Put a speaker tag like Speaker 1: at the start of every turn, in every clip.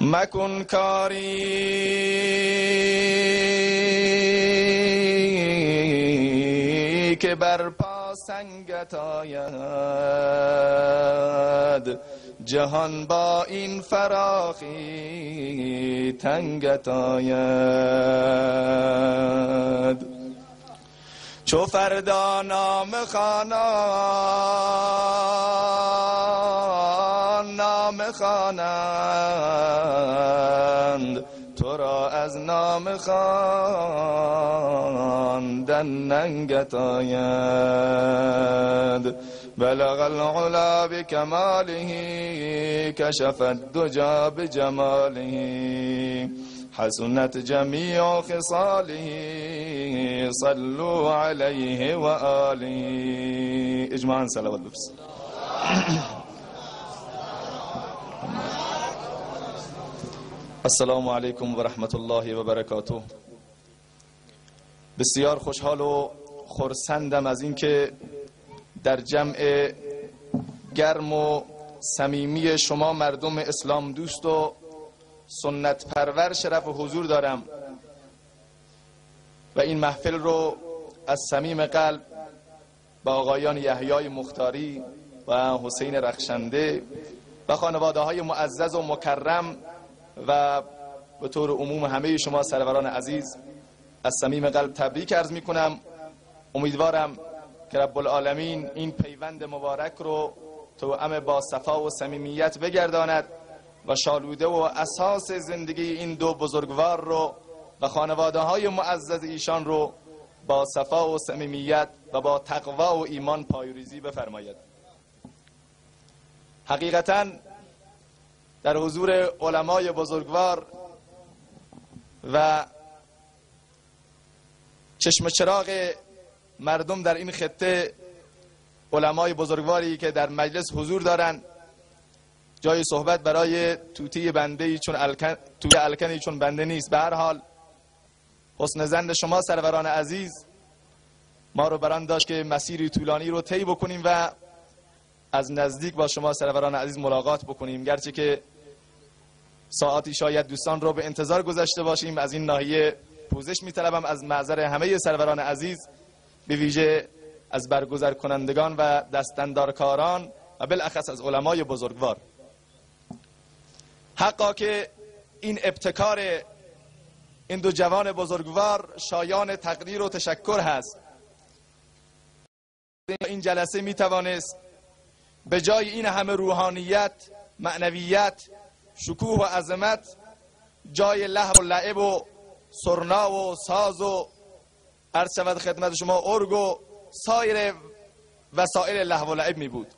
Speaker 1: مکن کاری که بر پا سنگت آید، جهان با این فراخی تنگت آید. چو فردا نام خوانند تو را از نام خواندن ننگت آید. بلغ العلا بکماله کشف الدجا بجماله، حسنت جمیع خصاله صلوا علیه و آله. اجماعاً صلوات بفرستید. السلام علیکم و رحمت الله و برکاته. بسیار خوشحال و خرسندم از اینکه در جمع گرم و صمیمی شما مردم اسلام دوست و سنت پرور شرف و حضور دارم و این محفل رو از صمیم قلب با آقایان یحیای مختاری و حسین رخشنده و خانواده های معزز و مکرم و به طور عموم همه شما سروران عزیز از صمیم قلب تبریک عرض می کنم. امیدوارم که رب العالمین این پیوند مبارک رو توأم با صفا و صمیمیت بگرداند و شالوده و اساس زندگی این دو بزرگوار رو و خانواده های معزز ایشان رو با صفا و صمیمیت و با تقوا و ایمان پایه‌ریزی بفرماید. حقیقتاً در حضور علمای بزرگوار و چشم چراغ مردم در این خطه، علمای بزرگواری که در مجلس حضور دارند، جای صحبت برای توتی بنده چون الکنی چون بنده نیست. به هر حال حسن ظن شما سروران عزیز ما رو بران داشت که مسیری طولانی رو طی بکنیم و از نزدیک با شما سروران عزیز ملاقات بکنیم، گرچه که ساعتی شاید دوستان رو به انتظار گذاشته باشیم. از این ناحیه پوزش می‌طلبم از معذر همه سروران عزیز، به ویژه از برگزار کنندگان و دستاندارکاران و بالاخص از علمای بزرگوار. حقا که این ابتکار این دو جوان بزرگوار شایان تقدیر و تشکر هست. این جلسه می توانست به جای این همه روحانیت، معنویت، شکوه و عظمت، جای لهو و لعب و سرنا و ساز و عرض شود خدمت شما ارگ و سایر وسایل لهو و لعب می بود.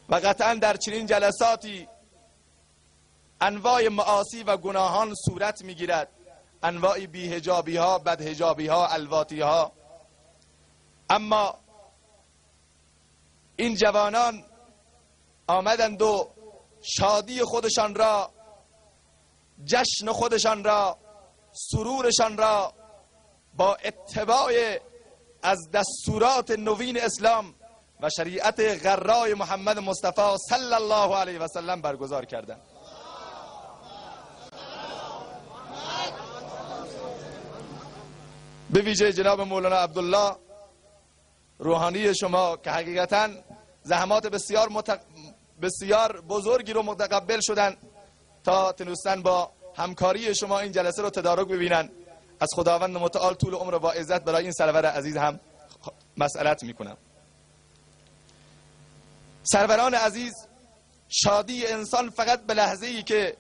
Speaker 1: و قطعا در چنین جلساتی انواع معاصی و گناهان صورت می گیرد، انواع بی‌حجابی ها، بدحجابی ها، الواتی ها. اما این جوانان آمدند و شادی خودشان را، جشن خودشان را، سرورشان را با اتباع از دستورات نوین اسلام و شریعت غرای محمد مصطفی صلی الله علیه و سلم برگزار کردند. به ویژه جناب مولانا عبدالله روحانی شما که حقیقتاً زحمات بسیار بزرگی رو متقبل شدن تا تونستن با همکاری شما این جلسه رو تدارک ببینن. از خداوند متعال طول عمر با عزت برای این سرور عزیز هم مسئلت میکنم. سروران عزیز، شادی انسان فقط به لحظه‌ای که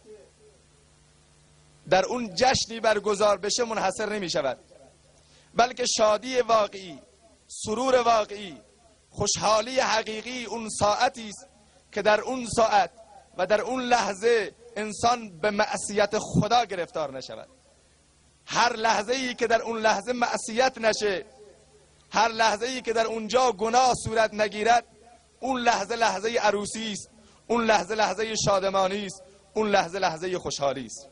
Speaker 1: در اون جشنی برگزار بشه منحصر نمی شود، بلکه شادی واقعی، سرور واقعی، خوشحالی حقیقی اون ساعتی است که در اون ساعت و در اون لحظه انسان به معصیت خدا گرفتار نشود. هر لحظه ای که در اون لحظه معصیت نشه، هر لحظه ای که در اونجا گناه صورت نگیرد، اون لحظه لحظه عروسی است، اون لحظه لحظه شادمانی است، اون لحظه لحظه خوشحالی است.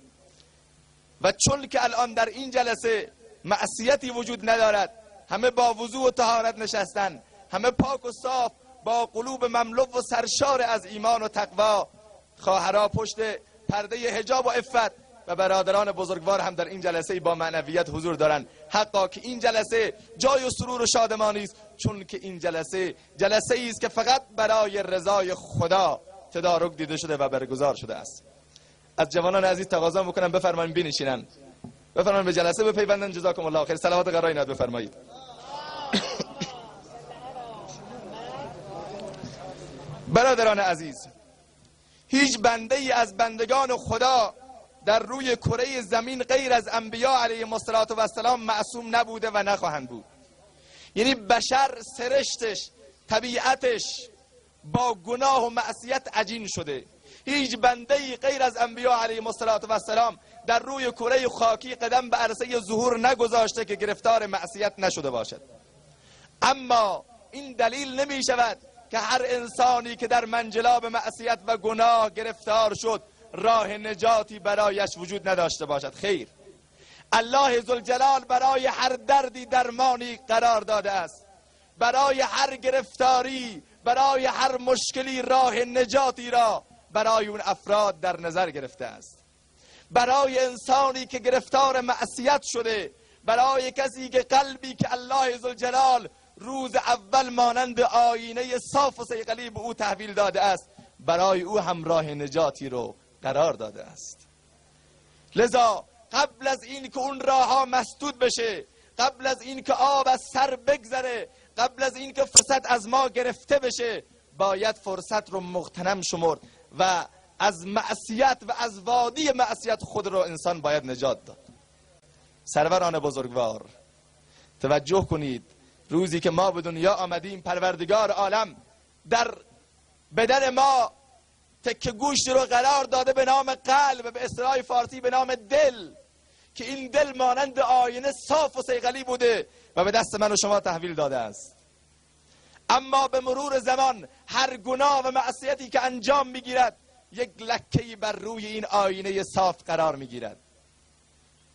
Speaker 1: و چون که الان در این جلسه معصیتی وجود ندارد، همه با وضو و طهارت نشستن، همه پاک و صاف با قلوب مملو و سرشار از ایمان و تقوا، خواهرها پشت پرده حجاب و عفت و برادران بزرگوار هم در این جلسه با معنویت حضور دارند. حقا که این جلسه جای سرور و شادمانی است، چون که این جلسه ای است که فقط برای رضای خدا تدارک دیده شده و برگزار شده است. از جوانان عزیز تقاضا میکنم بفرمایید بنشینن، بفرمایید به جلسه بپیوندن. جزاکم الله خیر. صلوات قرای ناد بفرمایید. برادران عزیز، هیچ بنده ای از بندگان خدا در روی کره زمین غیر از انبیا علیهم السلام معصوم نبوده و نخواهند بود. یعنی بشر سرشتش، طبیعتش با گناه و معصیت عجین شده. هیچ بنده ای غیر از انبیا علیهم السلام در روی کره خاکی قدم به عرصه ظهور نگذاشته که گرفتار معصیت نشده باشد. اما این دلیل نمی شود که هر انسانی که در منجلاب معصیت و گناه گرفتار شد راه نجاتی برایش وجود نداشته باشد. خیر، الله ذوالجلال برای هر دردی درمانی قرار داده است. برای هر گرفتاری، برای هر مشکلی راه نجاتی را برای اون افراد در نظر گرفته است. برای انسانی که گرفتار معصیت شده، برای کسی که قلبی که الله ذوالجلال روز اول مانند آینه صاف و صیقلی به او تحویل داده است، برای او هم راه نجاتی رو قرار داده است. لذا قبل از این که اون راه ها مسدود بشه، قبل از این که آب از سر بگذره، قبل از این که فرصت از ما گرفته بشه، باید فرصت رو مغتنم شمرد و از معصیت و از وادی معصیت خود رو انسان باید نجات داد. سروران بزرگوار، توجه کنید، روزی که ما به دنیا آمدیم پروردگار عالم در بدن ما تکه گوشت رو قرار داده به نام قلب، به اصطلاح فارسی به نام دل، که این دل مانند آینه صاف و صیقلی بوده و به دست من و شما تحویل داده است. اما به مرور زمان هر گناه و معصیتی که انجام میگیرد یک لکه‌ای بر روی این آینه صاف قرار میگیرد.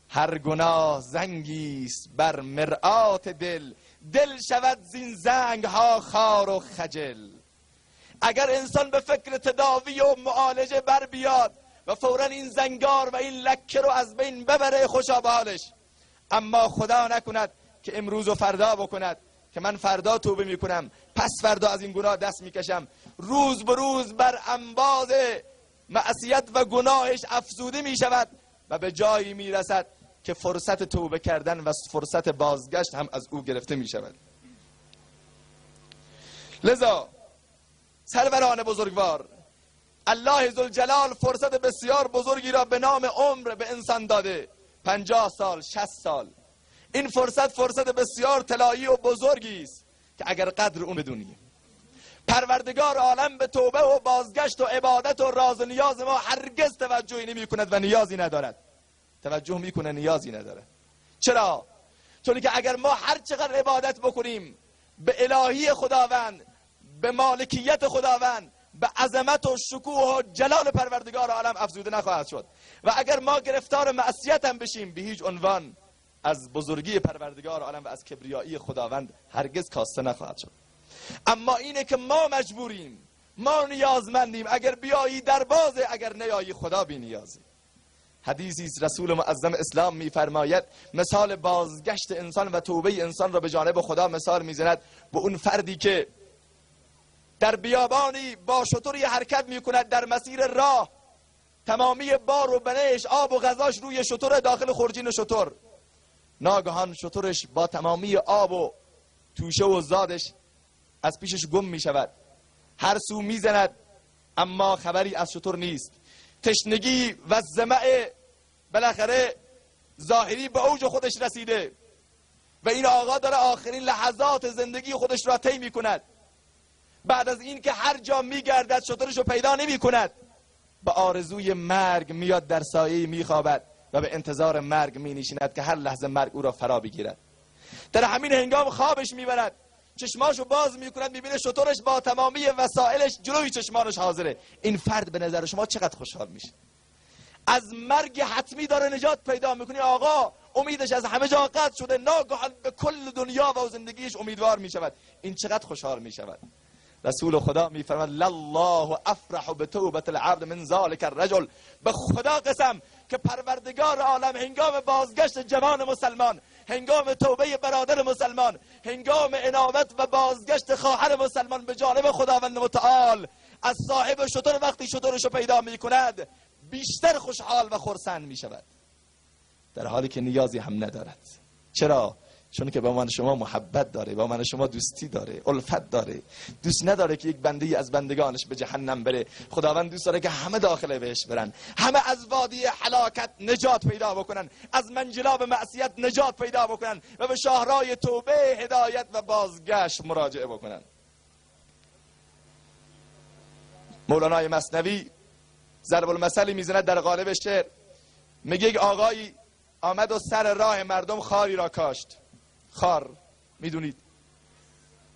Speaker 1: هر گناه زنگی است بر مرآت دل، دل شود زین زنگ ها خار و خجل. اگر انسان به فکر تداوی و معالجه بر بیاد و فوراً این زنگار و این لکه رو از بین ببره، خوشا به حالش. اما خدا نکند که امروز و فردا بکند که من فردا توبه میکنم، پس فردا از این گناه دست میکشم. روز به روز بر انباز معصیت و گناهش افزوده میشود و به جایی میرسد که فرصت توبه کردن و فرصت بازگشت هم از او گرفته میشود. لذا سروران بزرگوار، الله ذوالجلال فرصت بسیار بزرگی را به نام عمر به انسان داده، 50 سال 60 سال. این فرصت بسیار طلایی و بزرگی است که اگر قدر اون بدونیم، پروردگار عالم به توبه و بازگشت و عبادت و راز و نیاز ما هرگز توجهی نمی کند و نیازی ندارد. توجه میکنه، نیازی نداره. چرا؟ چون که اگر ما هر چقدر عبادت بکنیم به الهی خداوند، به مالکیت خداوند، به عظمت و شکوه و جلال پروردگار عالم افزوده نخواهد شد. و اگر ما گرفتار معصیت هم بشیم، به هیچ عنوان از بزرگی پروردگار عالم و از کبریایی خداوند هرگز کاسته نخواهد شد. اما اینه که ما مجبوریم، ما نیازمندیم. اگر بیایی در بازه، اگر نیایی خدا بی نیازی. حدیثی است رسول معظم اسلام میفرماید مثال بازگشت انسان و توبه انسان را به جانب خدا مثال میزند به اون فردی که در بیابانی با شتری حرکت میکند، در مسیر راه تمامی بار و بنش آب و غذاش روی شتر داخل خرجین شتر. ناگهان شترش با تمامی آب و توشه و زادش از پیشش گم میشود. هر سو میزند اما خبری از شتر نیست. تشنگی و ظمأ بالاخره ظاهری به اوج خودش رسیده و این آقا داره آخرین لحظات زندگی خودش را طی میکند. بعد از این که هر جا میگردد شترش رو پیدا نمی کند، به آرزوی مرگ میاد در سایه میخوابد و به انتظار مرگ می نشیند که هر لحظه مرگ او را فرا بگیرد. در همین هنگام خوابش میبرد، چشماشو باز میکند، میبینه شترش با تمامی وسایلش جلوی چشمانش حاضره. این فرد به نظر شما چقدر خوشحال میشه؟ از مرگ حتمی داره نجات پیدا میکنه. آقا امیدش از همه جا قطع شده، ناگهان به کل دنیا و زندگیش امیدوار میشود. این چقدر خوشحال میشود. رسول خدا میفرماد لله افرح بتوبة العبد من ذلك الرجل. به خدا قسم که پروردگار عالم هنگام بازگشت جوان مسلمان، هنگام توبه برادر مسلمان، هنگام انابت و بازگشت خواهر مسلمان به جانب خداوند متعال از صاحب شتر وقتی شترشو پیدا میکند بیشتر خوشحال و خرسند میشود، در حالی که نیازی هم ندارد. چرا؟ چون که با من شما محبت داره، با من شما دوستی داره، الفت داره. دوست نداره که یک بنده از بندگانش به جهنم بره. خداوند دوست داره که همه داخل بهش برن، همه از وادی هلاکت نجات پیدا بکنن، از منجلاب معصیت نجات پیدا بکنن و به شاهرای توبه، هدایت و بازگشت مراجعه بکنن. مولانای مثنوی ضرب المثلی میزنه در قالب شعر، میگه یک آقایی آمد و سر راه مردم خاری را کاشت. خار میدونید،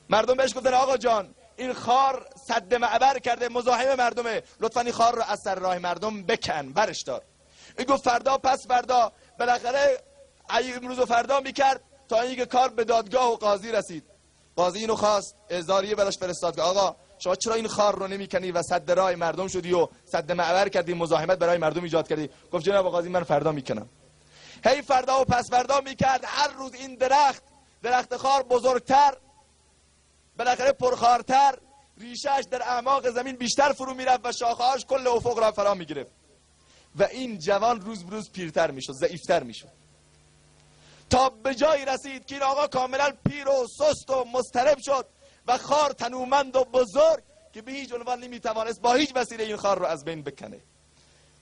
Speaker 1: مردم بهش گفتن آقا جان این خار سد معبر کرده، مزاحم مردمه، لطفا این خار رو از سر راه مردم بکن، برش دار. این گفت فردا پس فردا، بالاخره امروز و فردا میکرد تا اینکه کار به دادگاه و قاضی رسید. قاضی اینو خواست، اعزاریه براش فرستاد که آقا شما چرا این خار رو نمیکنی و سد راه مردم شدی و سد معبر کردی، مزاحمت برای مردم ایجاد کردی؟ گفت جناب قاضی من فردا میکنم. هی فردا و پس فردا میکرد، هر روز این درخت خار بزرگتر، بالاخره پرخارتر، ریشهش در اعماق زمین بیشتر فرو میرفت و شاخه‌هاش کل افق را فرا میگرفت و این جوان روز به روز پیرتر میشد، ضعیفتر میشد، تا به جایی رسید که این آقا کاملا پیر و سست و مضطرب شد و خار تنومند و بزرگ که به هیچ عنوان نمیتوانست با هیچ وسیله این خار رو از بین بکنه.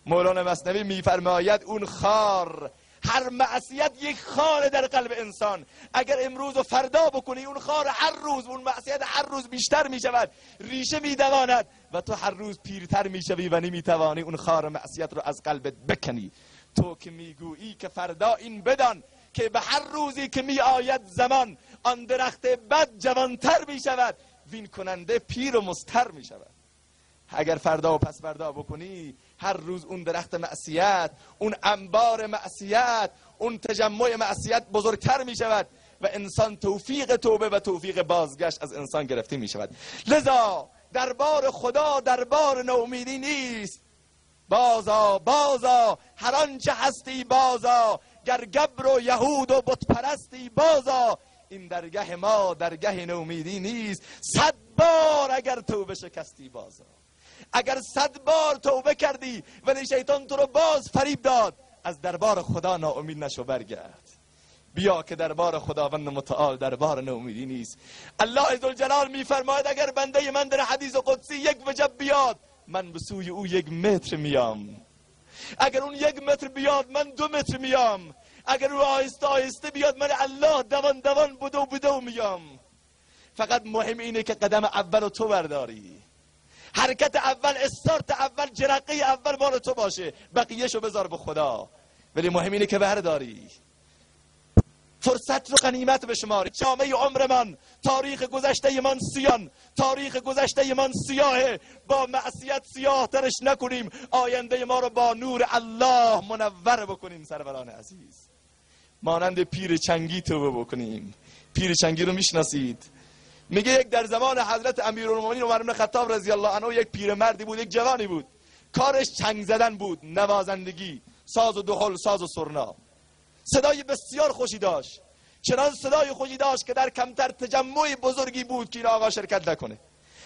Speaker 1: مولانا مثنوی میفرماید اون خار، هر معصیت یک خار در قلب انسان، اگر امروز و فردا بکنی اون خار هر روز، اون معصیت هر روز بیشتر می شود، ریشه می دواند و تو هر روز پیرتر می شوی و نمی توانی اون خار معصیت رو از قلبت بکنی. تو که میگویی که فردا این بدان که به هر روزی که می آید زمان آن درخت بد جوانتر می شود، وین کننده پیر و مضطر می شود. اگر فردا و پس فردا بکنی هر روز اون درخت معصیت، اون انبار معصیت، اون تجمع معصیت بزرگتر می شود و انسان توفیق توبه و توفیق بازگشت از انسان گرفته می شود. لذا دربار خدا دربار نومیدی نیست. بازا بازا هر آنچه هستی بازا، گر گبر و یهود و بت پرستی بازا، این درگه ما درگه نومیدی نیست. 100 بار اگر توبه شکستی بازا، اگر 100 بار توبه کردی ولی شیطان تو رو باز فریب داد، از دربار خدا ناامید نشو، برگرد. بیا که دربار خداوند متعال دربار ناامیدی نیست. الله عزوجلال میفرماید اگر بنده من در حدیث قدسی یک وجب بیاد، من به سوی او 1 متر میام. اگر اون 1 متر بیاد من 2 متر میام. اگر او آهسته آهسته بیاد من الله دوان دوان بدو میام. فقط مهم اینه که قدم اول رو تو برداری، حرکت اول، استارت اول، جرقه اول مال تو باشه، بقیه‌شو بذار به خدا. ولی مهم اینه که برداری، فرصت رو غنیمت بشماری. جامعه عمر من، تاریخ گذشته من سیان، تاریخ گذشته من سیاهه، با معصیت سیاه ترش نکنیم، آینده ما رو با نور الله منور بکنیم. سروران عزیز، مانند پیر چنگی توبه بکنیم. پیر چنگی رو میشناسید؟ میگه یک در زمان حضرت امیرالمومنین عمر بن خطاب رضی الله عنه یک پیرمردی بود، یک جوانی بود، کارش چنگ زدن بود، نوازندگی، ساز و دهل، ساز و سرنا. صدای بسیار خوشی داشت، چنان صدای خوشی داشت که در کمتر تجمع بزرگی بود که این آقا شرکت نکنه.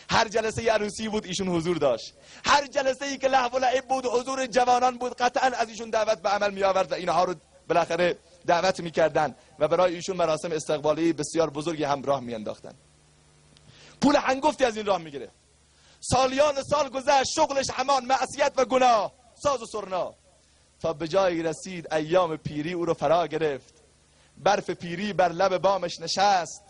Speaker 1: هر جلسه عروسی بود ایشون حضور داشت، هر جلسه ای که لهو و لعب بود، حضور جوانان بود، قطعا از ایشون دعوت به عمل می آورد و اینها رو بالاخره دعوت میکردن و برای ایشون مراسم استقبالی بسیار بزرگی همراه میانداختن. پول هنگفتی از این راه میگرفت. سالیان سال گذشت، شغلش همان معصیت و گناه، ساز و سرنا، تا به جایی رسید ایام پیری او رو فرا گرفت. برف پیری بر لب بامش نشست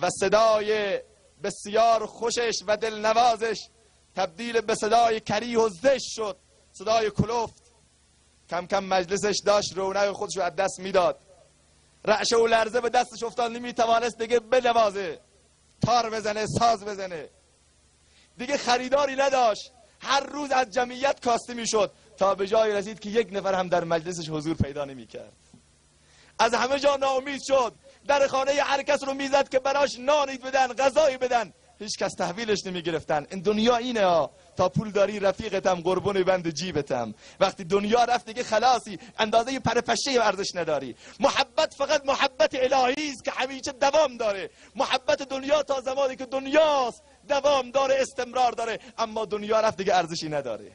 Speaker 1: و صدای بسیار خوشش و دلنوازش تبدیل به صدای کریه و زشت شد، صدای کلفت. کم کم مجلسش داشت رونق خودش رو از دست میداد، رعشه و لرزه به دستش افتاد، نمیتوانست دیگه بنوازه، تار بزنه، ساز بزنه، دیگه خریداری نداشت. هر روز از جمعیت کاسته میشد تا به جایی رسید که 1 نفر هم در مجلسش حضور پیدا نمیکرد. از همه جا ناامید شد، در خانه هر کس رو میزد که براش نانی بدن، غذایی بدن، هیچ کس تحویلش نمی گرفتن. این دنیا اینه ها، تا پول داری رفیقتم قربون بند جیبتم. وقتی دنیا رفت دیگه خلاصی، اندازه پرپشه ارزش نداری. محبت فقط محبت الهی است که همیشه دوام داره. محبت دنیا تا زمانی که دنیاست دوام داره، استمرار داره، اما دنیا رفت دیگه ارزشی نداره.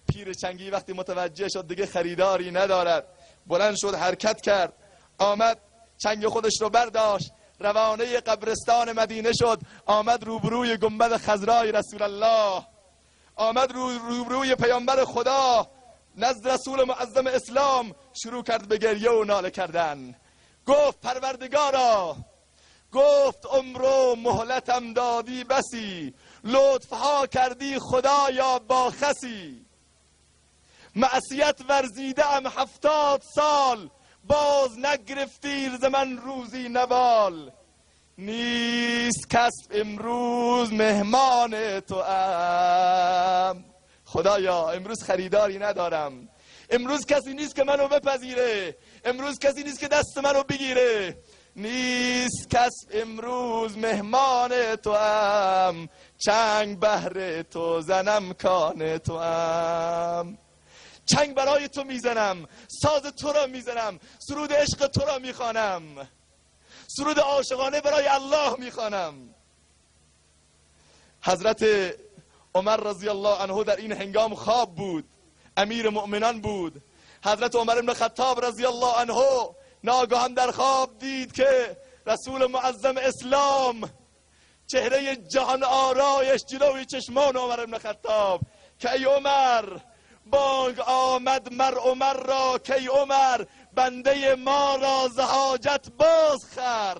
Speaker 1: پیر چنگی وقتی متوجه شد دیگه خریداری ندارد، بلند شد، حرکت کرد، آمد چنگ خودش رو برداشت، روانه قبرستان مدینه شد، آمد روبروی گنبد خضرای رسول الله، آمد روبروی پیامبر خدا، نزد رسول معظم اسلام شروع کرد به گریه و ناله کردن. گفت پروردگارا، گفت عمر و مهلتم دادی بسی، لطفها کردی خدایا با خسی، معصیت ورزیده ام 70 سال، باز نگرفتی ز من روزی نوال. نیست کس امروز مهمان تو ام، خدایا امروز خریداری ندارم، امروز کسی نیست که منو بپذیره، امروز کسی نیست که دست منو بگیره. نیست کس امروز مهمان تو ام، چنگ بهر تو زنم کان تو ام. چنگ برای تو میزنم، ساز تو را میزنم، سرود عشق تو را میخوانم، سرود عاشقانه برای الله میخوانم. حضرت عمر رضی الله عنه در این هنگام خواب بود، امیر مؤمنان بود. حضرت عمر بن خطاب رضی الله عنه ناگهان در خواب دید که رسول معظم اسلام چهره جهان آرایش جلوی چشمان عمر بن خطاب که ای عمر، بانگ آمد مر عمر را که ای عمر، بنده ما را ز حاجت باز خر.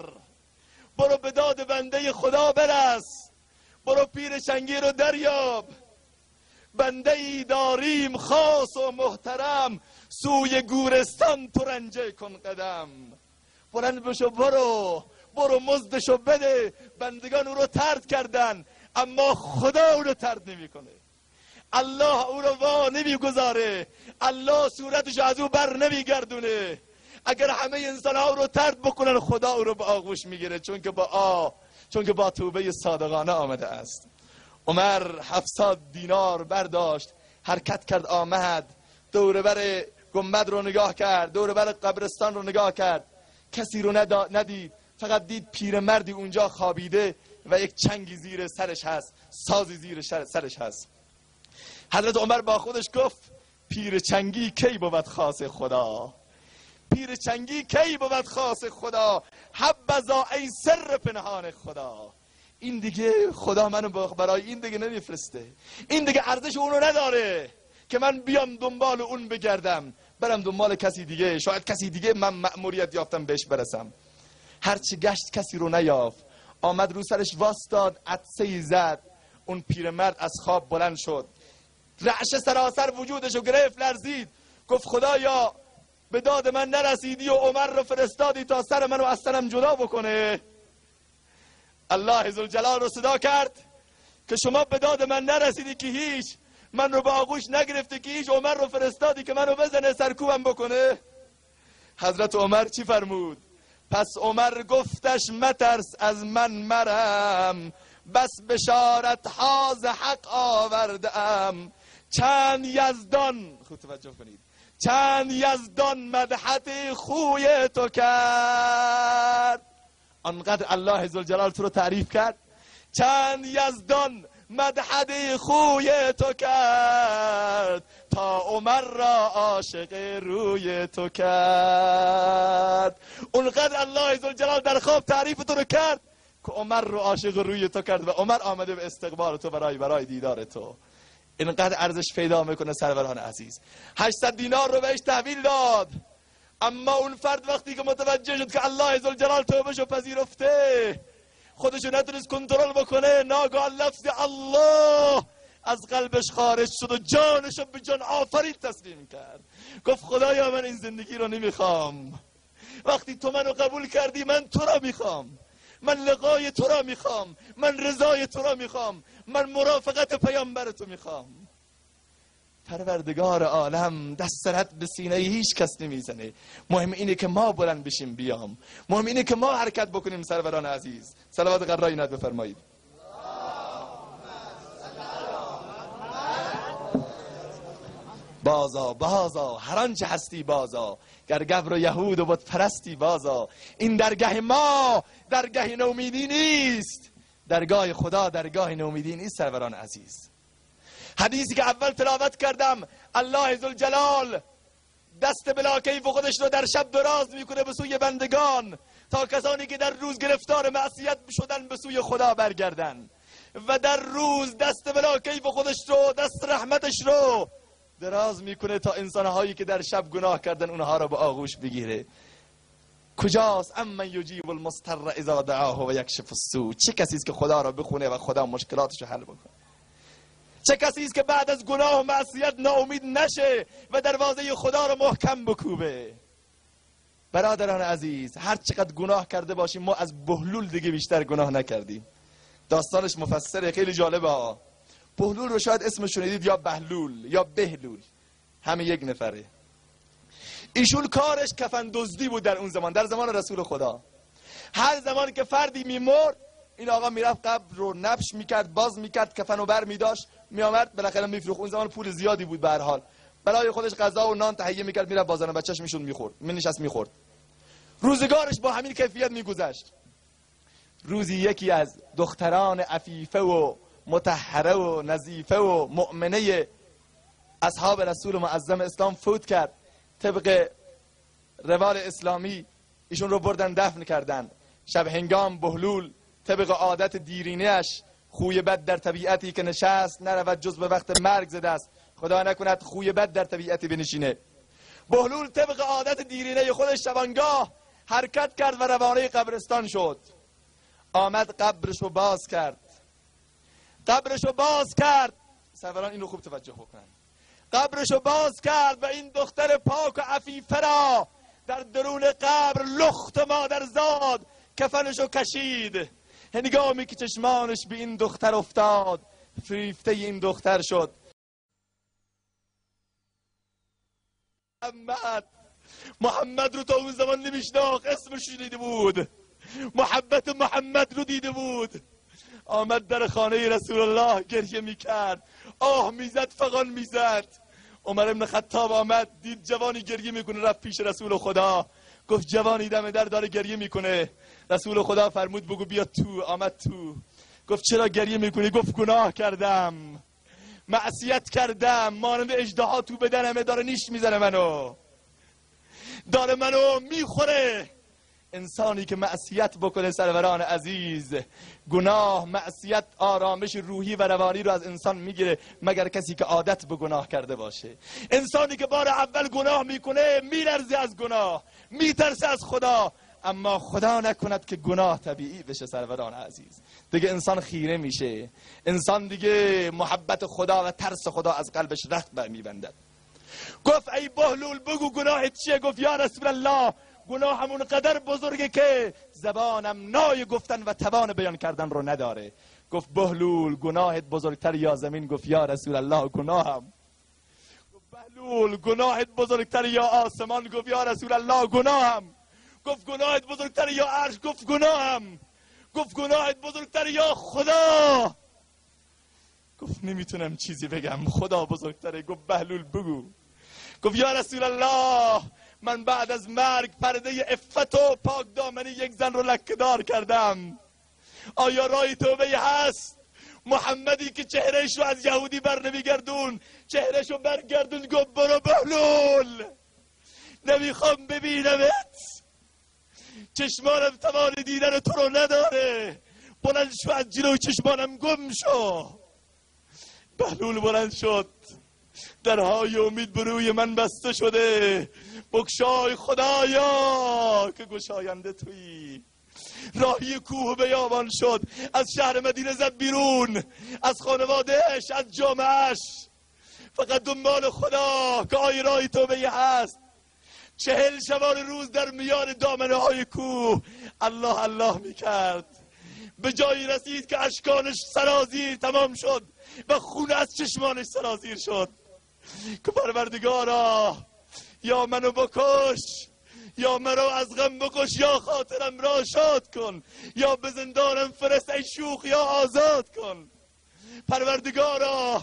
Speaker 1: برو به داد بنده خدا برس، برو پیر چنگی رو دریاب، بنده ای داریم خاص و محترم، سوی گورستان تو رنجه کن قدم. بلند بشو، برو مزدشو بده. بندگان او رو طرد کردن، اما خدا او رو طرد نمیکنه. الله او رو وا نمیگذاره، الله صورتش از او بر نمیگردونه. اگر همه انسان ها او رو طرد بکنن، خدا او رو به آغوش میگیره، چون که با توبه صادقانه آمده است. عمر 700 دینار برداشت، حرکت کرد، آمد دور بر گنبد رو نگاه کرد، دور بر قبرستان رو نگاه کرد، کسی رو ندید، فقط دید پیرمردی اونجا خوابیده و یک چنگی زیر سرش هست، سازی زیر سرش هست. حضرت عمر با خودش گفت پیر چنگی کی بود خاص خدا، پیر چنگی کی بود خاص خدا، حبذا ای سر پنهان خدا. این دیگه خدا منو برای این دیگه نمیفرسته، این دیگه ارزش اونو نداره که من بیام دنبال اون بگردم، برم دنبال کسی دیگه، شاید کسی دیگه من مأموریت یافتم بهش برسم. هرچی گشت کسی رو نیافت، آمد رو سرش واستاد، عطسه‌ای زد. اون پیرمرد از خواب بلند شد، رعش سراسر وجودشو گرفت، لرزید، گفت خدایا به داد من نرسیدی و عمر رو فرستادی تا سر منو از سرم جدا بکنه. الله ذوالجلال رو صدا کرد که شما به داد من نرسیدی که هیچ، من رو به آغوش نگرفتی که هیچ، عمر رو فرستادی که منو بزنه، سرکوبم بکنه. حضرت عمر چی فرمود؟ پس عمر گفتش مترس از من مرم، بس بشارت ها ز حق آوردم. چند یزدان، خود توجه کنید، چند یزدان مدحت خوی تو کرد. انقدر الله ذوالجلال تو رو تعریف کرد، چند یزدان مدحت خوی تو کرد، تا عمر را عاشق روی تو کرد. اونقدر الله ذوالجلال در خواب تعریف تو رو کرد که عمر رو عاشق روی تو کرد و عمر آمده به استقبال تو برای دیدار تو. اینقدر ارزش پیدا میکنه سروران عزیز. 800 دینار رو بهش تحویل داد، اما اون فرد وقتی که متوجه شد که الله ذوالجلال توبهشو پذیرفته، خودشو نتونست کنترل بکنه، ناگهان لفظ الله از قلبش خارج شد و جانشو به جان آفرید تسلیم کرد. گفت خدایا من این زندگی رو نمیخوام، وقتی تو منو قبول کردی من تو را میخوام، من لقای تو را میخوام، من رضای تو را میخوام، من مرافقت پیامبر تو میخوام. پروردگار عالم دست سرت به سینه هیچ کس نمیزنه. مهم اینه که ما بلند بشیم بیام، مهم اینه که ما حرکت بکنیم. سروران عزیز صلوات قرایی نت بفرمایید. بازا بازا هر آنچه هستی بازا، گر گبر و یهود و بت پرستی بازا. این درگاه ما درگاه نومیدی نیست، درگاه خدا درگاه نومیدی نیست سروران عزیز. حدیثی که اول تلاوت کردم، الله ذوالجلال دست بلا کیف خودش رو در شب دراز میکنه به سوی بندگان تا کسانی که در روز گرفتار معصیت شدن به سوی خدا برگردن، و در روز دست بلا کیف خودش رو، دست رحمتش رو دراز میکنه تا انسانهایی که در شب گناه کردن اونها رو به آغوش بگیره. کجاست امن یجیب المضطر اذا دعاه و یکشف السوء؟ چه کسی است که خدا را بخونه و خدا مشکلاتش رو حل بکنه؟ چه کسی است که بعد از گناه و معصیت ناامید نشه و دروازه خدا رو محکم بکوبه؟ برادران عزیز، هر چقدر گناه کرده باشیم ما از بهلول دیگه بیشتر گناه نکردیم. داستانش مفصله، خیلی جالبه ها. بهلول رو شاید اسمش شنیدید، یا بهلول یا بهلول، همه یک نفره. ایشون کارش کفن دزدی بود در اون زمان، در زمان رسول خدا. هر زمان که فردی میمرد این آقا میرفت قبر رو نبش میکرد، باز میکرد، کفن رو بر میداشت، میامد بالاخره میفروخت. اون زمان پول زیادی بود به هر حال. برای خودش غذا و نان تهیه میکرد، میرفت بازار بچه‌ش میشون میخورد، مینشست میخورد. روزگارش با همین کیفیت میگذشت. روزی یکی از دختران عفیفه و مطهره و نظیفه و مؤمنه اصحاب رسول معظم اسلام فوت کرد. طبق روال اسلامی ایشون رو بردن دفن کردن. شب هنگام بهلول طبق عادت دیرینه‌اش، خوی بد در طبیعتی که نشست نرود جز به وقت مرگ زده است، خدا نکند خوی بد در طبیعتی بنشینه. بهلول طبق عادت دیرینه خودش شبانگاه حرکت کرد و روانه قبرستان شد. آمد قبرشو باز کرد. قبرشو باز کرد، سروران این رو خوب توجه بکنن. قبرشو باز کرد و این دختر پاک و عفیفه را در درون قبر لخت مادرزاد کفنشو کشید. هنگامی که چشمانش به این دختر افتاد فریفته این دختر شد. محمد رو تا اون زمان نمیشناخت، اسمش شنیده بود، محبت محمد رو دیده بود. آمد در خانه رسول الله گریه میکرد، آه میزد، فغان میزد. عمر ابن خطاب آمد دید جوانی گریه میکنه، رفت پیش رسول خدا، گفت جوانی دم در داره گریه میکنه. رسول خدا فرمود بگو بیا تو. آمد تو، گفت چرا گریه میکنی؟ گفت گناه کردم، معصیت کردم، مانند اژدها تو بدنمه، داره نیش میزنه منو، داره منو میخوره. انسانی که معصیت بکنه سروران عزیز، گناه، معصیت آرامش روحی و روانی رو از انسان میگیره، مگر کسی که عادت به گناه کرده باشه. انسانی که بار اول گناه میکنه میلرزه از گناه، میترسه از خدا، اما خدا نکند که گناه طبیعی بشه سروران عزیز. دیگه انسان خیره میشه، انسان دیگه محبت خدا و ترس خدا از قلبش رخت برمیبندد. گفت ای بهلول بگو گناهت چیه؟ گفت یا رسول الله گناه همون قدر بزرگه که زبانم نای گفتن و توان بیان کردن رو نداره. گفت بهلول گناهت بزرگتر یا زمین؟ گفت یا رسول الله گناهم. گفت بهلول گناهت بزرگتر یا آسمان؟ گفت یا رسول الله گناهم. گفت گناهت بزرگتر یا عرش؟ گفت گناهم. گفت گناهت بزرگتر یا خدا؟ گفت نمیتونم چیزی بگم، خدا بزرگتره. گفت بهلول بگو. گفت یا رسول الله من بعد از مرگ پرده عفت و پاک دامنی یک زن رو لکه‌دار کردم، آیا رای توبه هست؟ محمدی که چهرهش رو از یهودی بر نمیگردون چهرهش رو برگردون. گفت برو بهلول، نمیخوام ببینمت، چشمانم توان دیدن تو رو نداره، بلند شو از جلوی چشمانم گم شو. بهلول بلند شد، درهای امید بروی من بسته شده، بگشای خدایا که گشاینده تویی. راهی کوه بیابان شد، از شهر مدینه زد بیرون، از خانوادهش، از جامعش، فقط دنبال خدا که آی راهی توبه هست. 40 شبانه روز در میان دامنه های کوه الله الله میکرد، به جایی رسید که اشکانش سرازیر تمام شد و خون از چشمانش سرازیر شد که پروردگارا یا منو بکش، یا مرا از غم بکش، یا خاطرم را شاد کن، یا به زندانم فرست ای شوخ، یا آزاد کن. پروردگارا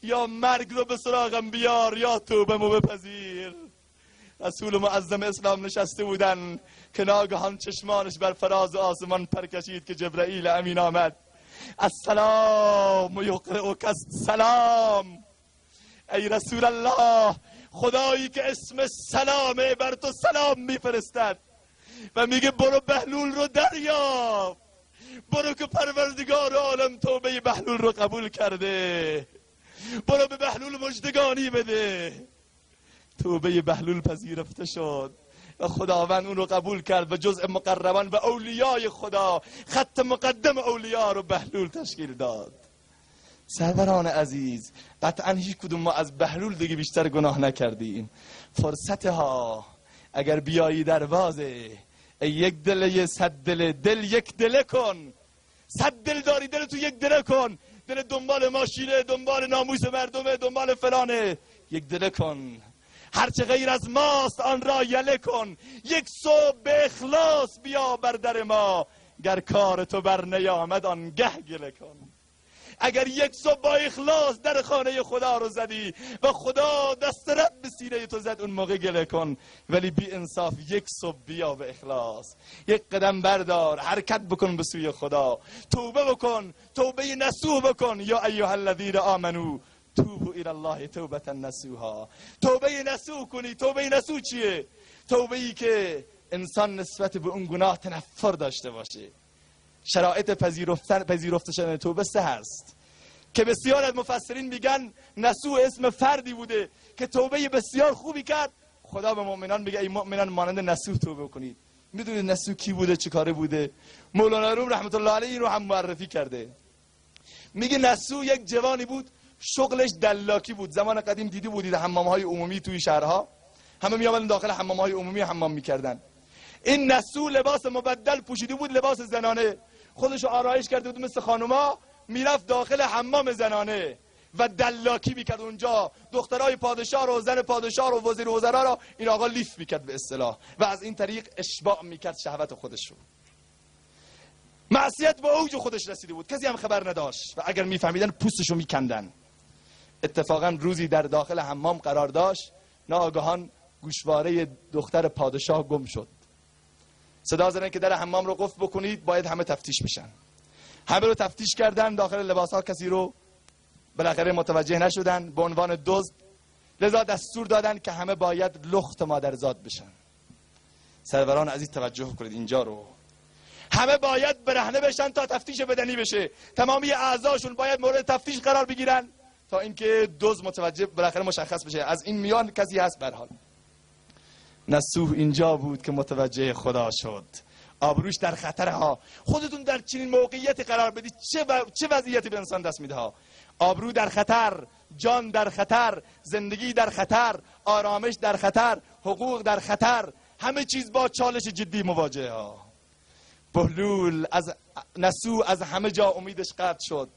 Speaker 1: یا مرگ رو به سراغم بیار یا توبه‌مو بپذیر. رسول معظم اسلام نشسته بودن که ناگهان چشمانش بر فراز آسمان پر کشید که جبرائیل امین آمد. السلام یقرئک السلام. ای رسول الله، خدایی که اسم سلامه بر تو سلام میفرستد و میگه برو بهلول رو دریاب، برو که پروردگار عالم توبه بهلول رو قبول کرده، برو به بهلول مژدگانی بده. توبه بهلول پذیرفته شد و خداوند اون رو قبول کرد و جزء مقربان و اولیای خدا، خط مقدم اولیاء رو بهلول تشکیل داد. سروران عزیز، قطعا هیچ کدوم ما از بهلول دیگه بیشتر گناه نکردیم. فرصتها اگر بیایی دروازه، ای یک دل صد دل، دل یک دل کن. 100 دل داری، دل تو یک دل کن. دل دنبال ماشینه، دنبال ناموس مردمه، دنبال فلانه، یک دل کن. هرچه غیر از ماست آن را یله کن. یک صبح به اخلاص بیا بر در ما، گر کار تو بر نیامد آن گه گله کن. اگر یک صبح با اخلاص در خانه خدا رو زدی و خدا دست رد به سینه تو زد، اون موقع گله کن. ولی بی انصاف یک صبح بیا به اخلاص، یک قدم بردار، حرکت بکن به سوی خدا، توبه بکن، توبه نصوح بکن. یا ایها الذین آمنو توبوا الی الله توبة نصوحا. توبه نصوح کنی. توبه نصوح چیه؟ توبه ای که انسان نسبت به اون گناه تنفر داشته باشه. شرایط پذیرفته شدن توبه سه هست که بسیار از مفسرین میگن نصوح اسم فردی بوده که توبه بسیار خوبی کرد. خدا به مؤمنان میگه ای مؤمنان مانند نصوح توبه کنید. میدونید نصوح کی بوده، چه کاره بوده؟ مولانا روم رحمت الله علیه این رو هم معرفی کرده. میگه نصوح یک جوانی بود، شغلش دلاکی بود. زمان قدیم دیدی بودید حمام‌های عمومی توی شهرها، همه میامدن داخل حمام‌های عمومی حمام میکردن. این نصوح لباس مبدل پوشیده بود، لباس زنانه، خودشو آرایش کرده بود مثل خانوما، میرفت داخل حمام زنانه و دلاکی میکرد اونجا. دخترای پادشاه رو، زن پادشاه رو، وزیر وزرا رو این آقا لیف میکرد به اصطلاح و از این طریق اشباع میکرد شهوت خودش رو. معصیت با اوج خودش رسیده بود، کسی هم خبر نداشت و اگر میفهمیدن پوستشو میکندن. اتفاقا روزی در داخل حمام قرار داشت، ناگهان گوشواره دختر پادشاه گم شد. صدا زدن که در حمام رو قفل بکنید، باید همه تفتیش بشن. همه رو تفتیش کردن، داخل لباس ها کسی رو بالاخره متوجه نشدن به عنوان دزد، لذا دستور دادن که همه باید لخت مادرزاد بشن. سروران عزیز توجه کنید اینجا رو، همه باید برهنه بشن تا تفتیش بدنی بشه. تمامی اعضاشون باید مورد تفتیش قرار بگیرن تا اینکه دزد متوجه بالاخره مشخص بشه از این میان کسی هست. به هر حال نصوح اینجا بود که متوجه خدا شد. آبروش در خطر ها. خودتون در چنین موقعیتی قرار بدید چه وضعیتی به انسان دست میده ها. آبرو در خطر، جان در خطر، زندگی در خطر، آرامش در خطر، حقوق در خطر، همه چیز با چالش جدی مواجه ها. بهلول از نصوح از همه جا امیدش قطع شد.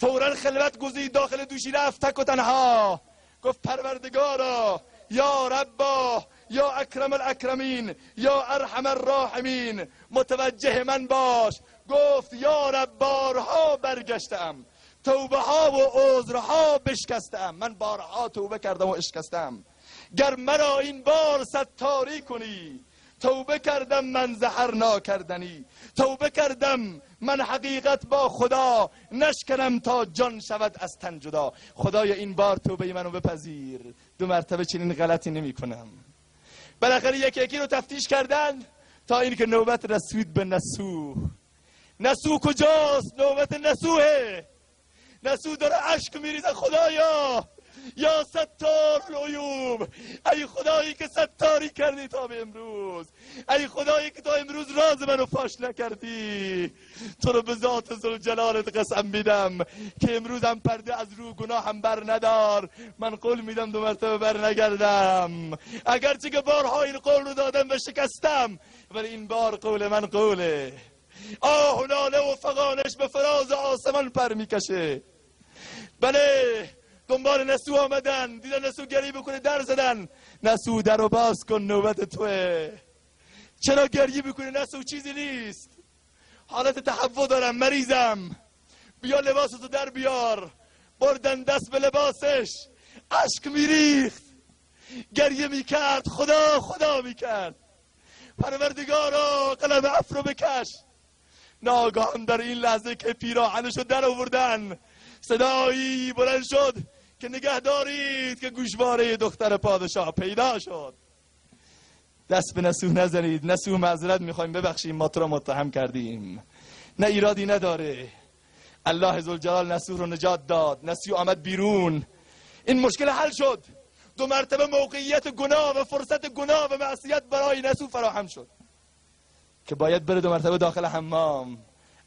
Speaker 1: فوراً خلوت گزید، داخل دوشی رفت تک و تنها. گفت پروردگارا، یا ربا، یا اکرم الاکرمین، یا ارحم الراحمین، متوجه من باش. گفت یا رب، بارها برگشتم، توبه ها و عذرها بشکستم. من بارها توبه کردم و اشکستم، گر مرا این بار ستاری کنی. توبه کردم من زهر ناکردنی، توبه کردم من حقیقت با خدا، نشکنم تا جان شود از تن جدا. خدای این بار توبه منو بپذیر، 2 مرتبه چنین غلطی نمی کنم. بالاخره یکی یکی رو تفتیش کردن تا این که نوبت رسید به نصوح. نصوح کجاست؟ نوبت نصوحه. نصوح داره اشک میریزه. خدایا، یا ستار العیوب، ای خدایی که ستاری کردی تا به امروز، ای خدایی که تا امروز راز منو فاش نکردی، تو رو به ذات ذوالجلالت قسم میدم که امروز هم پرده از رو گناهم بر ندار. من قول میدم 2 مرتبه بر نگردم، اگرچه که بارها این قول رو دادم و شکستم، ولی این بار قول من قوله. آه و ناله و فغانش به فراز آسمان پر میکشه. بله، دنبال نصوح آمدن، دیدن نصوح گریه بکنه، در زدن. نصوح در رو باز کن، نوبت توه. چرا گریه بکنه؟ نصوح چیزی نیست، حالت تهوع دارم، مریضم، بیا لباستو در بیار. بردن دست به لباسش، اشک میریخت، گریه میکرد، خدا خدا میکرد، پروردگارا قلم عفو رو بکش. ناگهان در این لحظه که پیراهنشو در آوردن، صدایی بلند شد که نگه دارید که گوشواره دختر پادشاه پیدا شد. دست به نسوح نزنید. نسوح معذرت میخوایم، ببخشیم ما تو را متهم کردیم، نه ایرادی نداره. الله ذوالجلال نسوح رو نجات داد، نسوح آمد بیرون، این مشکل حل شد. 2 مرتبه موقعیت گناه و فرصت گناه و معصیت برای نسوح فراهم شد که باید بره 2 مرتبه داخل حمام.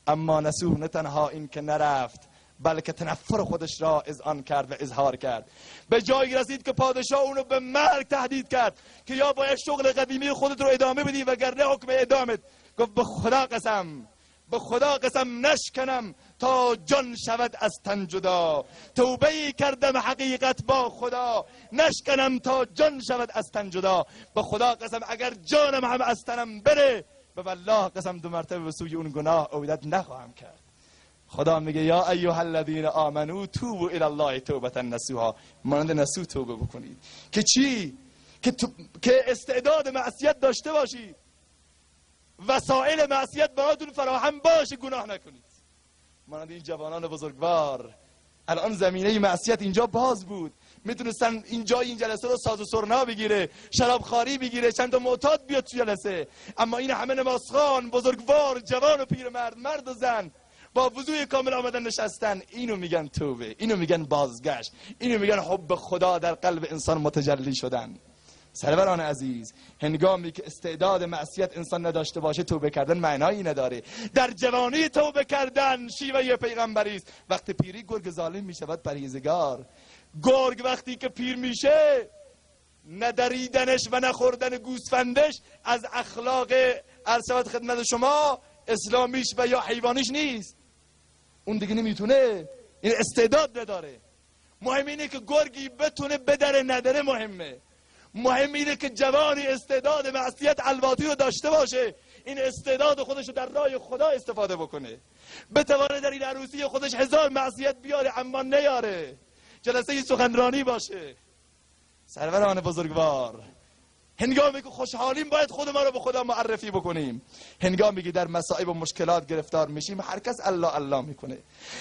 Speaker 1: اما نسوح نه تنها این که نرفت، بلکه تنفر خودش را اذعان کرد و اظهار کرد. به جایی رسید که پادشاه اونو به مرگ تهدید کرد که یا باید شغل قدیمی خودت رو ادامه بدی وگرنه حکم اعدامت. گفت به خدا قسم، به خدا قسم نشکنم تا جان شود از تن جدا. توبه‌ای کردم حقیقت با خدا، نشکنم تا جان شود از تن جدا. به خدا قسم اگر جانم هم از تنم بره، به والله قسم 2 مرتبه به سوی اون گناه عودت نخواهم کرد. خدا میگه یا ایها الذین آمنو توبوا الی الله توبة نصوحا. مانند نسوح توبه بکنید. که چی؟ که استعداد معصیت داشته باشید، وسایل معصیت براتون فراهم باشه، گناه نکنید. مانند این جوانان بزرگوار، الان زمینه معصیت اینجا باز بود، میتونستن اینجا این جلسه رو ساز و سرنا بگیره، شرابخواری بگیره، چند تا معتاد بیاد تو جلسه، اما این همه نمازخوان، بزرگوار، جوان و پیرمرد، مرد و زن با وضوی کامل آمدن نشستن. اینو میگن توبه، اینو میگن بازگشت، اینو میگن حب خدا در قلب انسان متجلی شدن. سروران عزیز، هنگامی که استعداد معصیت انسان نداشته باشه، توبه کردن معنایی نداره. در جوانی توبه کردن شیوه پیغمبری است. وقتی پیری گرگ ظالم میشود پرهیزگار. گرگ وقتی که پیر میشه، ندریدنش و نخوردن گوسفندش از اخلاق ارسلت خدمت شما اسلامیش و یا حیوانیش نیست. اون دیگه نمیتونه، این استعداد نداره. مهم اینه که گرگی بتونه بدره، نداره مهمه. مهم اینه که جوانی استعداد معصیت الواتی رو داشته باشه، این استعداد خودش رو در راه خدا استفاده بکنه، بتوانه در این عروسی خودش 1000 معصیت بیاره اما نیاره، جلسه سخنرانی باشه. سروران بزرگوار، هنگامی که خوشحالیم باید خود ما رو به خدا معرفی بکنیم. هنگامی که در مصائب و مشکلات گرفتار میشیم، هر کس الله الله میکنه.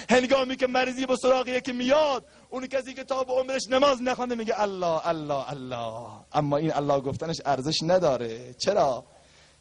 Speaker 1: هنگامی که مریضی به سراغ یکی میاد، اون کسی که تا به عمرش نماز نخونده میگه الله الله الله، اما این الله گفتنش ارزش نداره.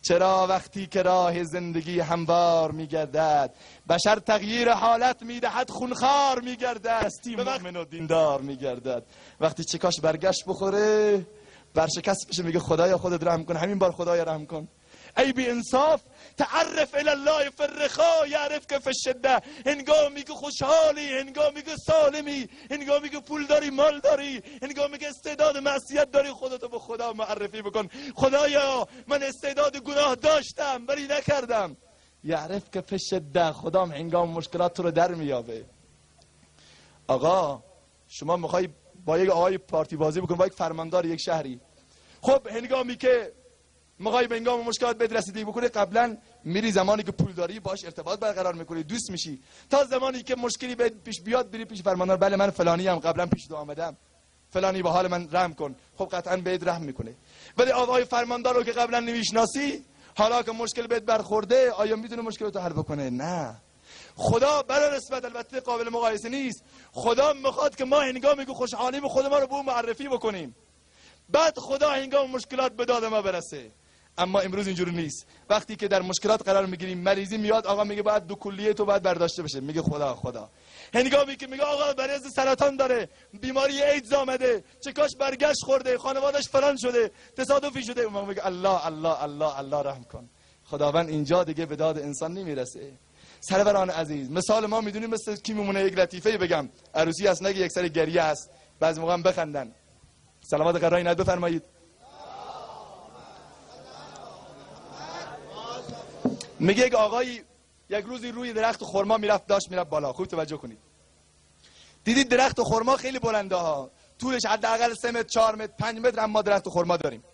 Speaker 1: چرا وقتی که راه زندگی هموار میگردد، بشر تغییر حالت میدهد، خونخوار میگردد، به مؤمن و دیندار میگردد. وقتی چکاش برگشت بخوره، برشکست بشه، میگه خدایا خودت رحم کن، همین بار خدایا رحم کن. ای بی انصاف، تعرف الی الله فی الرخاء یعرفک فی الشده. هنگامی که خوشحالی، هنگامی که سالمی، هنگامی که پول داری، مال داری، هنگامی که استعداد معصیت داری، خودتو به خدا معرفی بکن. خدایا من استعداد گناه داشتم ولی نکردم. یعرفک فی الشده، خدا هنگام مشکلات تو رو در میابه. آقا شما میخوای با یک آقای پارتی بازی بکن، با یک فرماندار یک شهری، خب هنگامی که میخوای به هنگام مشکلات بهت رسیدگی بکنی، قبلا میری زمانی که پول داری باش ارتباط برقرار میکنی، دوست میشی، تا زمانی که مشکلی بهت پیش بیاد بری پیش فرماندار، بله من فلانی ام، قبلا پیش تو آمدم، فلانی به حال من رحم کن. خب قطعا بهت رحم میکنه. ولی آقای فرماندار رو که قبلا نمیشناسی، حالا که مشکل بهت برخورده، آیا میتونه مشکلتو حل بکنه؟ نه. خدا برای نسبت البته قابل مقایسه نیست. خدا میخواد که ما هنگامی که خوشحالیم خود ما رو به اون معرفی بکنیم، بعد خدا هنگام مشکلات به داد ما برسه. اما امروز اینجوری نیست. وقتی که در مشکلات قرار میگیریم، مریضی میاد، آقا میگه بعد 2 کلیه تو باید برداشته بشه، میگه خدا. هنگامی که میگه آقا مریض سرطان داره، بیماری ایدز آمده، چکاش برگشت خورده، خانوادش فلان شده، تصادفی شده، اون میگه الله الله الله الله رحم کن. خداوند اینجا دیگه به داد انسان نمیرسه. سروران عزیز، مثال ما میدونیم مثل کی میمونه؟ یک لطیفه بگم، عروسی هست نگه یک سر گریه هست، بعضی موقع هم بخندن. صلوات قرآن ند بفرمایید. میگه یک آقایی یک روزی روی درخت خرما میرفت بالا. خوب توجه کنید. دیدید درخت خرما خیلی بلنده ها، طولش حداقل 3 متر 4 متر 5 متر، اما درخت خرما داریم.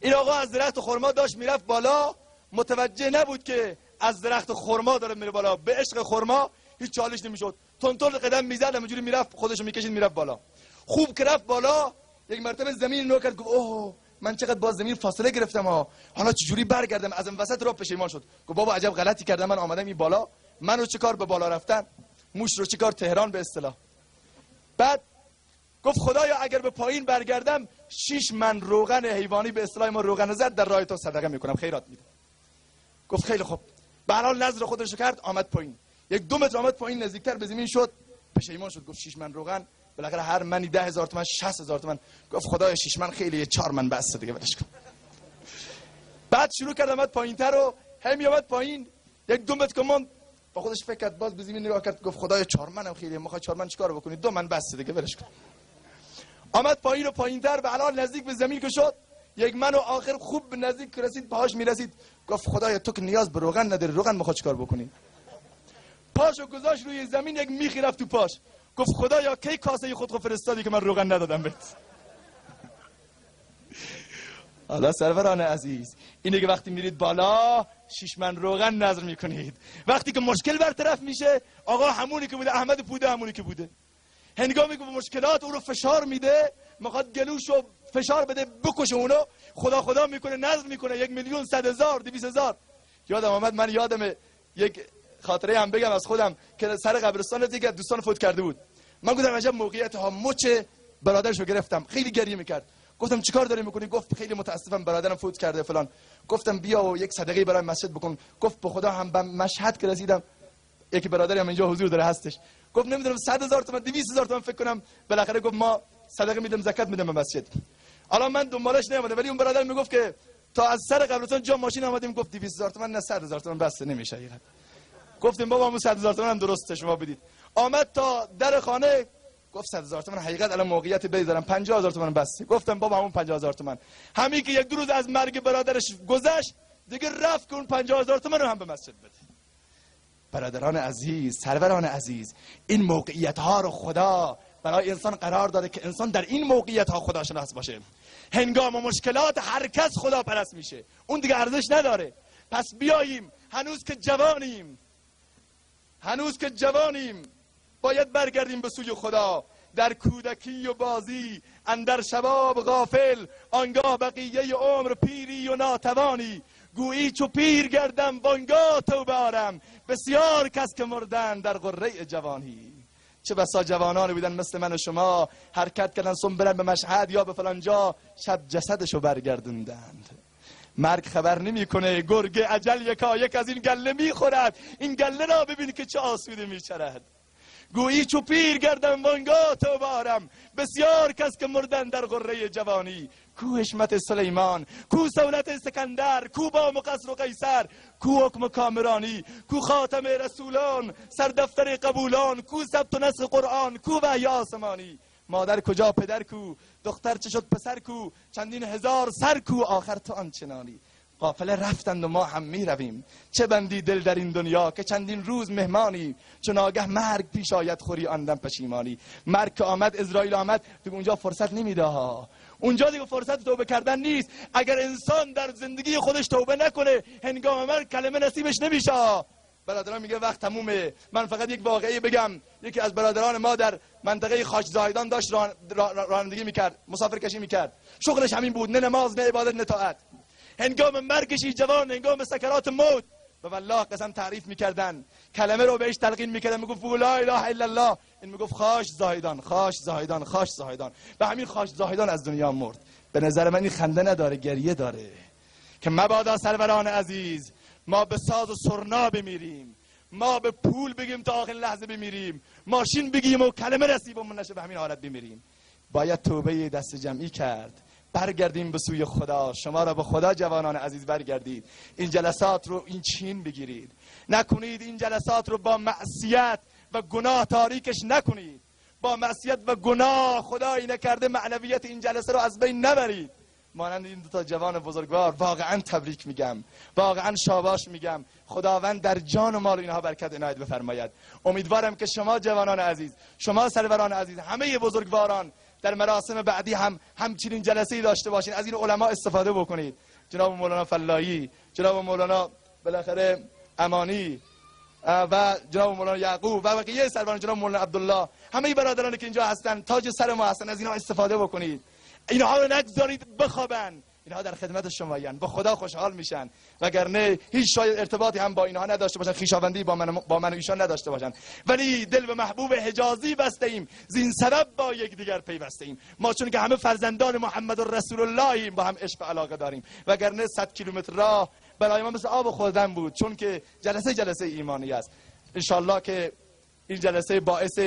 Speaker 1: این آقا از درخت خرما داشت میرفت بالا، متوجه نبود که از درخت خرما داره میره بالا. به عشق خرما هیچ چالش نمیشد، تون قدم میزد، همونجوری میرفت، خودشو میکشید میرفت بالا. خوب که رفت بالا، یک مرتبه زمین نو کرد، گفت اوه من چقدر با زمین فاصله گرفتم ها، حالا چجوری برگردم؟ از این وسط رو پشیمان شد. گفت بابا عجب غلطی کردم، من آمدم این بالا، منو چیکار به بالا رفتن، موش رو چیکار تهران به اصطلاح. بعد گفت خدایا اگر به پایین برگردم 6 من روغن حیوانی، به اصطلاح ما روغن زد، در راه تو صدقه میکنم، خیرات میدم. گفت خیلی خوب. به هر حال نظر خودش کرد، آمد پایین، 1-2 متر آمد پایین، نزدیکتر به زمین شد، پشیمان شد. گفت 6 من روغن، بالاخره هر منی 10,000 تومان، 60,000 تومان. گفت خدایا 6 من خیلیه، 4 من بس دیگه ولش کن. بعد شروع کرد آمد پایینتر و هم آمد پایین، 1-2 متر کمان، با خودش فکر کرد، باز به زمین نگاه کرد، گفت خدایا 4 منم خیلیه، میخواد 4 من چیکار بکنید؟ 2 من بس دیگه ولش کن. آمد پایین و پایینتر، به حال نزدیک به زمین که شد، 1 من و آخر خوب به نزدیک رسید، پاهاش میرسید. گفت خدایا تو که نیاز به روغن نداری، روغن میخواد چیکار بکنی؟ پاشو گذاشت روی زمین، یک میخی رفت تو پاش. گفت خدایا کی کاسه خودت فرستادی که من روغن ندادم بهت؟ حالا سروران عزیز، اینه که وقتی میرید بالا 6 من روغن نظر میکنید، وقتی که مشکل برطرف میشه، آقا همونی که بوده، احمد پوده همونی که بوده، هنگامی که به مشکلات او رو فشار میده، میخواد گلوشو فشار بده بکشه اونو، خدا میکنه، نظر میکنه 1,100,000 200,000. یادم آمد، من یادم یک خاطره هم بگم از خودم که سر قبرستان دیگه دوستان فوت کرده بود. من گفتم عجب موقعیت ها، مچ برادرشو گرفتم، خیلی گریه میکرد. گفتم چیکار داری میکنی؟ گفت خیلی متاسفم برادرم فوت کرده فلان. گفتم بیا و یک صدقه برای مسجد بکن. گفت به خدا هم به مشهد که رسیدم، یکی برادری هم اینجا حضور داره هستش، گفت نمیدونم 100,000 تومان 200,000 تومان فکر کنم، بالاخره گفت ما صدقه میدم، زکات میدم به مسجد. الان من دنبالش نمیدم، ولی اون برادر میگفت که تا از سر قبرستان جا ماشین آمدیم، گفت 200,000 تومان نه 100,000 تومان بس نمیشه. حقیقت گفتیم بابا همون 100,000 تومان هم درسته شما بدید. آمد تا در خانه، گفت 100,000 تومان حقیقت الان موقعیت بذارم 50,000 تومان بس. گفتم بابا همون 50,000 تومان. همین که 1-2 روز از مرگ برادرش گذشت، دیگه رفت که اون 50,000 تومان رو هم به مسجد بده. برادران عزیز، سروران عزیز، این موقعیت ها رو خدا برای انسان قرار داده که انسان در این موقعیت ها خداشناس باشه. هنگام مشکلات هر کس خدا پرست میشه، اون دیگه ارزش نداره. پس بیاییم، هنوز که جوانیم باید برگردیم به سوی خدا. در کودکی و بازی، اندر شباب غافل، آنگاه بقیه عمر پیری و ناتوانی. گویی چو پیر گردم وانگاه توبه آرم، بسیار کس که مردن در غره جوانی. چه بسا جوانانی بودن مثل من و شما، حرکت کردن سن برن به مشهد یا به فلان جا، شب جسدشو برگردوندند. مرگ خبر نمیکنه، گرگ اجل یکایک از این گله میخورد، این گله را ببین که چه آسوده میچرد. گویی چو پیر گردم وانگاه توبه آرم، بسیار کس که مردن در غره جوانی. کو حشمت سلیمان، کو سهولت اسکندر، کو بام و قصر و قیصر، کو حکم کامرانی، کو خاتم رسولان، سردفتر قبولان، کو ثبت و نسخ قرآن، کو وحی آسمانی. مادر کجا پدر کو، دختر چه شد پسر کو، چندین هزار سر کو، آخر تو آنچنانی. قافله رفتند و ما هم می رویم، چه بندی دل در این دنیا که چندین روز مهمانی. چون آگه مرگ پیش آید خوری آندم پشیمانی. مرگ که آمد، اسرائیل آمد، دیگه اونجا فرصت نمیده ها، اونجا دیگه فرصت توبه کردن نیست. اگر انسان در زندگی خودش توبه نکنه، هنگام مرگ کلمه نصیبش نمیشه. برادران میگه وقت تمومه. من فقط یک واقعی بگم، یکی از برادران ما در منطقه خاک زاهدان داشت رانندگی میکرد، مسافر کشی میکرد، شغلش همین بود، نه نماز نه عبادت نه طاعت. هنگام مرگش جوان، هنگام سکرات موت، به والله قسم تعریف میکردن، کلمه رو بهش تلقین میکردن، میگفت لا اله الا الله، این میگفت خاش زاهدان، خاش زاهدان، خاش زاهدان. و همین خاش زاهدان از دنیا مرد. به نظر من این خنده نداره، گریه داره که مبادا سروران عزیز ما به ساز و سرنا بمیریم، ما به پول بگیم تا آخر لحظه بمیریم، ماشین بگیم و کلمه نصیبمون نشه به همین حالت بمیریم. باید توبه دست جمعی کرد، برگردیم به سوی خدا. شما را به خدا جوانان عزیز برگردید، این جلسات رو این چین بگیرید، نکنید این جلسات رو با معصیت و گناه تاریکش نکنید. با معصیت و گناه خدایی نکرده معنویت این جلسه رو از بین نبرید. مانند این دو تا جوان بزرگوار واقعا تبریک میگم، واقعا شاباش میگم. خداوند در جان و مال اینها برکت عنایت بفرماید. امیدوارم که شما جوانان عزیز، شما سروران عزیز، همه بزرگواران در مراسم بعدی همچنین جلسه‌ای داشته باشین، از این علما استفاده بکنید. جناب مولانا فلاحی، جناب مولانا بالاخره امانی، و جناب مولانا یعقوب و بقیه سروران، جناب مولانا عبدالله، همه برادرانی که اینجا هستن، تاج سر ما هستن، از اینها استفاده بکنید. اینها رو نگذارید بخوابن، اینها در خدمت شمایند، با خدا خوشحال میشن، وگرنه هیچ شاید ارتباطی هم با اینها نداشته باشن، خویشاوندی با من و ایشان نداشته باشن، ولی دل به محبوب حجازی بسته ایم، زین سبب با یکدیگر پیوسته ایم. ما چون که همه فرزندان محمد رسول اللهیم، با هم عشق و علاقه داریم، وگرنه 100 کیلومتر راه برای ما مثل آب خوردن بود، چون که جلسه ایمانی است. انشالله که این جلسه باعث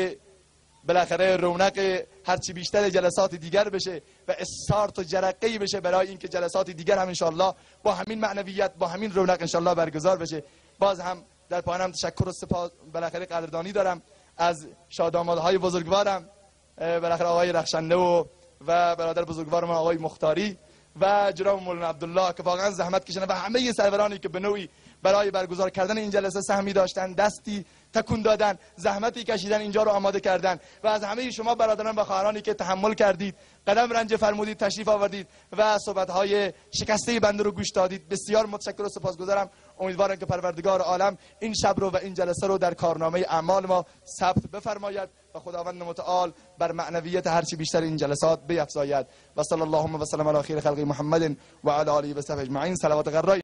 Speaker 1: بالاخره رونق هرچی بیشتر جلسات دیگر بشه و استارت و جرقه‌ای بشه برای اینکه جلسات دیگر هم انشالله با همین معنویت، با همین رونق انشالله برگزار بشه. باز هم در پایانم تشکر و سپاس بالاخره قدردانی دارم از شادامادهای بزرگوارم، بالاخره آقای رخشنده و برادر بزرگوارم آقای مختاری و جناب مولانا عبدالله که واقعا زحمت کشیدن و همه سرورانی که به نوعی برای برگزار کردن این جلسه سهمی داشتن، دستی تکون دادن، زحمتی کشیدن، اینجا رو آماده کردن. و از همه شما برادران و خواهرانی که تحمل کردید، قدم رنج فرمودید، تشریف آوردید و صحبت‌های شکسته بنده رو گوش دادید، بسیار متشکر و سپاسگزارم. امیدوارم که پروردگار عالم این شب رو و این جلسه رو در کارنامه اعمال ما ثبت بفرماید و خداوند متعال بر معنویت هرچی بیشتر این جلسات بیفزاید. و صلی اللهم و سلم علی خیر خلق محمد و علی آله و صحبه اجمعین. صلوات غرای